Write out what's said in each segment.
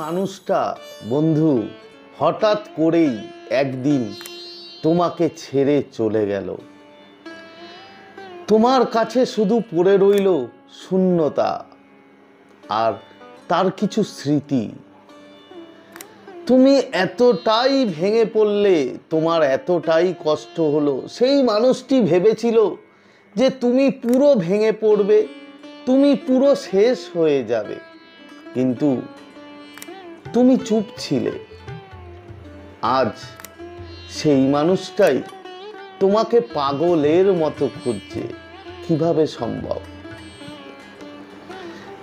মানুষটা বন্ধু হঠাৎ করেই একদিন তোমাকে ছেড়ে চলে গেল, তোমার কাছে শুধু পড়ে রইল শূন্যতা আর তার কিছু স্মৃতি। তুমি এতটাই ভেঙে পড়লে, তোমার এতটাই কষ্ট হলো। সেই মানুষটি ভেবেছিল যে তুমি পুরো ভেঙে পড়বে, তুমি পুরো শেষ হয়ে যাবে, কিন্তু তুমি চুপ ছিলে। আজ সেই মানুষটাই তোমাকে পাগলের মতো খুঁজছে। কিভাবে সম্ভব?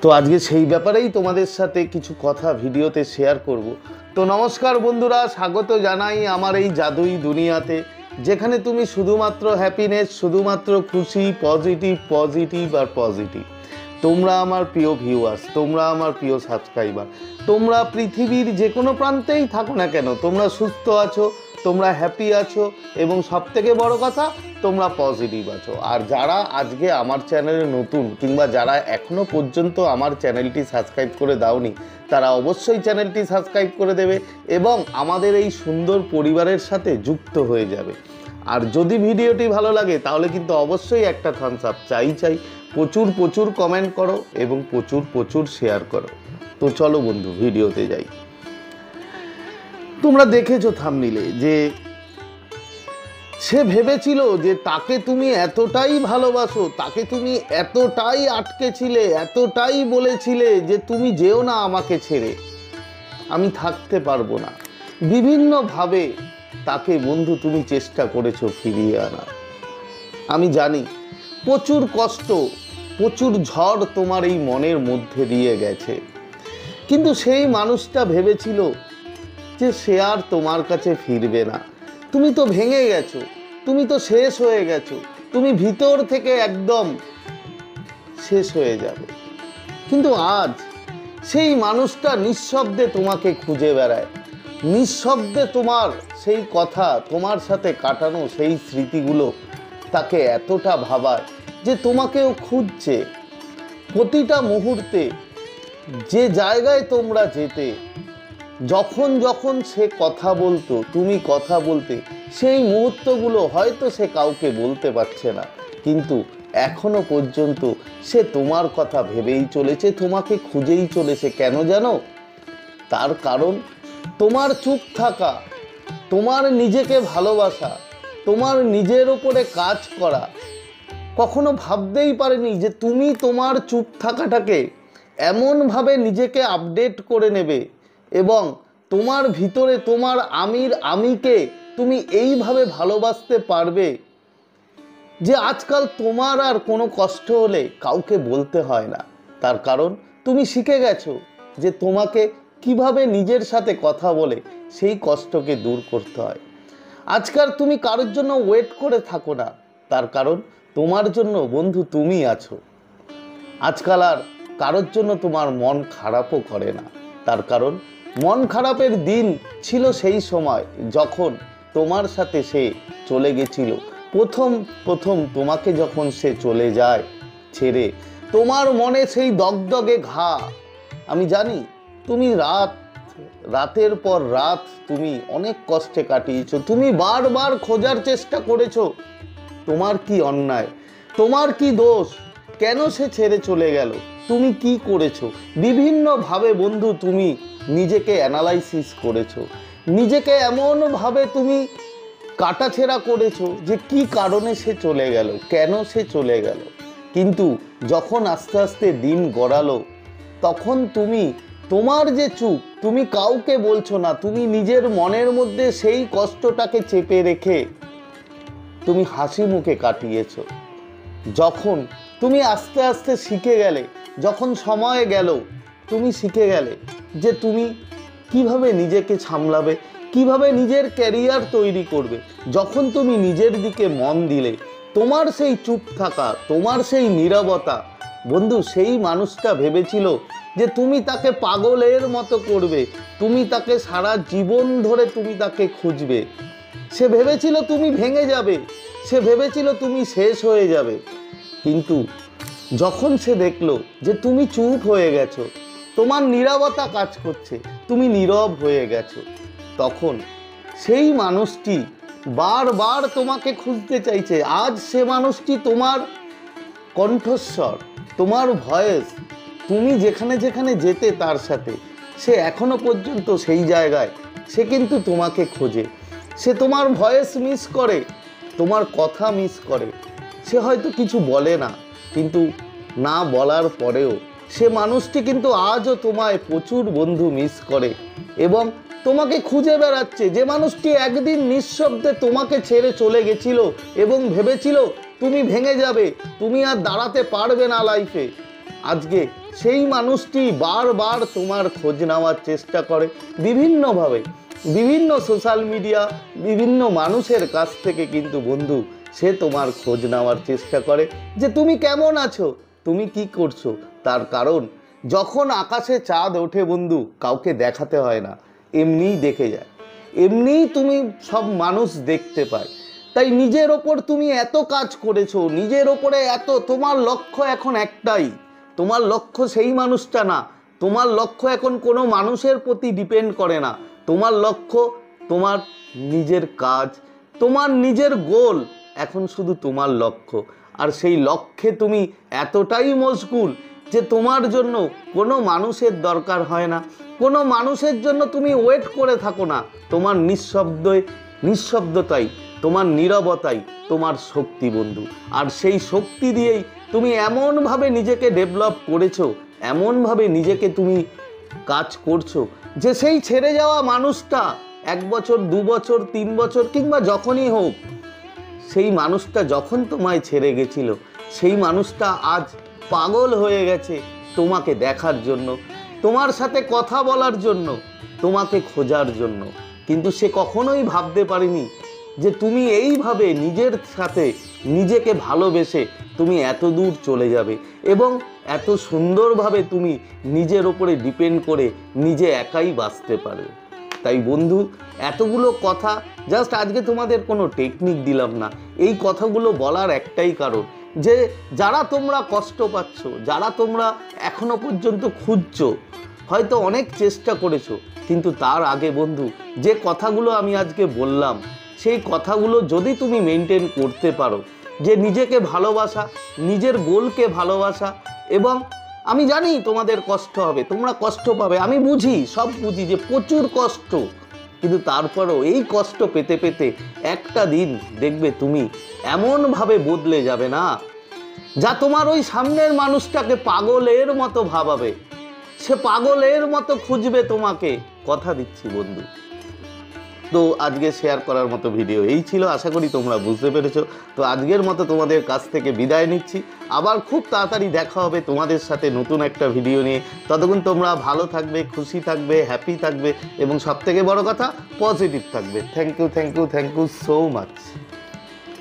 তো আজকে সেই ব্যাপারেই তোমাদের সাথে কিছু কথা ভিডিওতে শেয়ার করব। তো নমস্কার বন্ধুরা, স্বাগত জানাই আমার এই জাদুই দুনিয়াতে, যেখানে তুমি শুধুমাত্র হ্যাপিনেস, শুধুমাত্র খুশি, পজিটিভ আর পজিটিভ। তোমরা আমার প্রিয় ভিউয়ার্স, তোমরা আমার প্রিয় সাবস্ক্রাইবার, তোমরা পৃথিবীর যে কোনো প্রান্তেই থাকো না কেন, তোমরা সুস্থ আছো, তোমরা হ্যাপি আছো এবং সবথেকে বড় কথা তোমরা পজিটিভ আছো। আর যারা আজকে আমার চ্যানেলে নতুন কিংবা যারা এখনো পর্যন্ত আমার চ্যানেলটি সাবস্ক্রাইব করে দাওনি, তারা অবশ্যই চ্যানেলটি সাবস্ক্রাইব করে দেবে এবং আমাদের এই সুন্দর পরিবারের সাথে যুক্ত হয়ে যাবে। আর যদি ভিডিওটি ভালো লাগে তাহলে কিন্তু অবশ্যই একটা থামস আপ চাই। প্রচুর কমেন্ট করো এবং প্রচুর শেয়ার করো। তো চলো বন্ধু ভিডিওতে যাই। তোমরা দেখেছো থাম্বনেইলে যে সে ভেবেছিল যে তাকে তুমি এতটাই ভালোবাসো, তাকে তুমি এতটাই আটকেছিলে, এতটাই বলেছিলে যে তুমি যেও না আমাকে ছেড়ে, আমি থাকতে পারবো না। বিভিন্নভাবে তাকে বন্ধু তুমি চেষ্টা করেছো ফিরিয়ে আনার। আমি জানি প্রচুর কষ্ট, প্রচুর ঝড় তোমার এই মনের মধ্যে দিয়ে গেছে, কিন্তু সেই মানুষটা ভেবেছিল যে সে আর তোমার কাছে ফিরবে না। তুমি তো ভেঙে গেছো, তুমি তো শেষ হয়ে গেছো, তুমি ভিতর থেকে একদম শেষ হয়ে যাবে। কিন্তু আজ সেই মানুষটা নিঃশব্দে তোমাকে খুঁজে বেড়ায়, নিঃশব্দে তোমার সেই কথা, তোমার সাথে কাটানো সেই স্মৃতিগুলো তাকে এতটা ভাবায় যে তোমাকেও খুঁজছে। প্রতিটা মুহূর্তে যে জায়গায় তোমরা যেতে, যখন সে কথা বলতো, তুমি কথা বলতে, সেই মুহূর্তগুলো হয়তো সে কাউকে বলতে পারছে না, কিন্তু এখনো পর্যন্ত সে তোমার কথা ভেবেই চলেছে, তোমাকে খুঁজেই চলেছে। কেন জানো? তার কারণ তোমার চুপ থাকা, তোমার নিজেকে ভালোবাসা, তোমার নিজের ওপরে কাজ করা। কখনো ভাবতেই পারেনি যে তুমি তোমার চুপ থাকাটাকে এমনভাবে নিজেকে আপডেট করে নেবে এবং তোমার ভিতরে তোমার আমিকে তুমি এইভাবে ভালোবাসতে পারবে যে আজকাল তোমার আর কোনো কষ্ট হলে কাউকে বলতে হয় না। তার কারণ তুমি শিখে গেছো যে তোমাকে কিভাবে নিজের সাথে কথা বলে সেই কষ্টকে দূর করতে হয়। আজকাল তুমি কারোর জন্য ওয়েট করে থাকো না, তার কারণ তোমার জন্য বন্ধু তুমি আছো। আজকাল আর কারোর জন্য তোমার মন খারাপও করে না, তার কারণ মন খারাপের দিন ছিল সেই সময় যখন তোমার সাথে সে চলে গেছিল। প্রথম তোমাকে যখন সে চলে যায় ছেড়ে, তোমার মনে সেই দগদগে ঘা। আমি জানি তুমি রাতের পর রাত তুমি অনেক কষ্টে কাটিয়েছো, তুমি বারবার খোঁজার চেষ্টা করেছো তোমার কি অন্যায়, তোমার কি দোষ, কেন সে ছেড়ে চলে গেল, তুমি কি করেছো। বিভিন্নভাবে বন্ধু তুমি নিজেকে অ্যানালাইসিস করেছো, নিজেকে এমনভাবে তুমি কাটাছেঁড়া করেছো যে কি কারণে সে চলে গেল, কেন সে চলে গেল। কিন্তু যখন আস্তে আস্তে দিন গড়ালো, তখন তুমি তোমার যে চুপ, তুমি কাউকে বলছো না, তুমি নিজের মনের মধ্যে সেই কষ্টটাকে চেপে রেখে তুমি হাসি মুখে কাটিয়েছো। যখন তুমি আস্তে আস্তে শিখে গেলে, যখন সময় গেল তুমি শিখে গেলে যে তুমি কিভাবে নিজেকে সামলাবে, কিভাবে নিজের ক্যারিয়ার তৈরি করবে। যখন তুমি নিজের দিকে মন দিলে, তোমার সেই চুপ থাকা, তোমার সেই নীরবতা, বন্ধু সেই মানুষটা ভেবেছিল যে তুমি তাকে পাগলের মতো করবে, তুমি তাকে সারা জীবন ধরে তুমি তাকে খুঁজবে। সে ভেবেছিল তুমি ভেঙে যাবে, সে ভেবেছিল তুমি শেষ হয়ে যাবে, কিন্তু যখন সে দেখলো যে তুমি চুপ হয়ে গেছো, তোমার নীরবতা কাজ করছে, তুমি নীরব হয়ে গেছো, তখন সেই মানুষটি বারবার তোমাকে খুঁজতে চাইছে। আজ সে মানুষটি তোমার কণ্ঠস্বর, তোমার ভয়েস, তুমি যেখানে যেখানে যেতে তার সাথে, সে এখনো পর্যন্ত সেই জায়গায়, সে কিন্তু তোমাকে খোঁজে। সে তোমার ভয়েস মিস করে, তোমার কথা মিস করে। সে হয়তো কিছু বলে না, কিন্তু না বলার পরেও সে মানুষটি কিন্তু আজও তোমায় প্রচুর বন্ধু মিস করে এবং তোমাকে খুঁজে বেড়াচ্ছে। যে মানুষটি একদিন নিঃশব্দে তোমাকে ছেড়ে চলে গেছিল এবং ভেবেছিল তুমি ভেঙে যাবে, তুমি আর দাঁড়াতে পারবে না লাইফে, আজকে সেই মানুষটি বারবার তোমার খোঁজ নেওয়ার চেষ্টা করে বিভিন্নভাবে, বিভিন্ন সোশ্যাল মিডিয়া, বিভিন্ন মানুষের কাছ থেকে কিন্তু বন্ধু সে তোমার খোঁজ নেওয়ার চেষ্টা করে যে তুমি কেমন আছো, তুমি কি করছো। তার কারণ যখন আকাশে চাঁদ ওঠে বন্ধু, কাউকে দেখাতে হয় না, এমনিই দেখে যায়, এমনিই তুমি সব মানুষ দেখতে পায়। তাই নিজের ওপর তুমি এত কাজ করেছো, নিজের ওপরে এত, তোমার লক্ষ্য এখন একটাই, তোমার লক্ষ্য সেই মানুষটা না, তোমার লক্ষ্য এখন কোনো মানুষের প্রতি ডিপেন্ড করে না, তোমার লক্ষ্য তোমার নিজের কাজ, তোমার নিজের গোল এখন শুধু তোমার লক্ষ্য। আর সেই লক্ষ্যে তুমি এতটাই মশগুল যে তোমার জন্য কোনো মানুষের দরকার হয় না, কোনো মানুষের জন্য তুমি ওয়েট করে থাকো না। তোমার নিঃশব্দতাই, তোমার নীরবতাই তোমার শক্তি বন্ধু। আর সেই শক্তি দিয়েই তুমি এমনভাবে নিজেকে ডেভেলপ করেছো, এমনভাবে নিজেকে তুমি কাজ করছো যে সেই ছেড়ে যাওয়া মানুষটা 1 বছর 2 বছর 3 বছর কিংবা যখনই হোক, সেই মানুষটা যখন তোমায় ছেড়ে গেছিল, সেই মানুষটা আজ পাগল হয়ে গেছে তোমাকে দেখার জন্য, তোমার সাথে কথা বলার জন্য, তোমাকে খোঁজার জন্য। কিন্তু সে কখনোই ভাবতে পারেনি যে তুমি এইভাবে নিজের সাথে নিজেকে ভালোবেসে তুমি এত দূর চলে যাবে এবং এত সুন্দরভাবে তুমি নিজের ওপরে ডিপেন্ড করে নিজে একাই বাঁচতে পারবে। তাই বন্ধু, এতগুলো কথা জাস্ট আজকে তোমাদের কোনো টেকনিক দিলাম না, এই কথাগুলো বলার একটাই কারণ যে যারা তোমরা কষ্ট পাচ্ছ, যারা তোমরা এখনো পর্যন্ত খুঁজছো, হয়তো অনেক চেষ্টা করেছো, কিন্তু তার আগে বন্ধু যে কথাগুলো আমি আজকে বললাম, সেই কথাগুলো যদি তুমি মেনটেন করতে পারো, যে নিজেকে ভালোবাসা, নিজের গোলকে ভালোবাসা, এবং আমি জানি তোমাদের কষ্ট হবে, তোমরা কষ্ট পাবে, আমি বুঝি, সব বুঝি যে প্রচুর কষ্ট, কিন্তু তারপরও এই কষ্ট পেতে পেতে একটা দিন দেখবে তুমি এমনভাবে বদলে যাবে না, যা তোমার ওই সামনের মানুষটাকে পাগলের মতো ভাবাবে, সে পাগলের মতো খুঁজবে তোমাকে, কথা দিচ্ছি বন্ধু। তো আজকে শেয়ার করার মতো ভিডিও এই ছিল, আশা করি তোমরা বুঝতে পেরেছো। তো আজকের মতো তোমাদের কাছ থেকে বিদায় নিচ্ছি, আবার খুব তাড়াতাড়ি দেখা হবে তোমাদের সাথে নতুন একটা ভিডিও নিয়ে। ততক্ষণ তোমরা ভালো থাকবে, খুশি থাকবে, হ্যাপি থাকবে এবং সবথেকে বড় কথা পজিটিভ থাকবে। Thank you so much.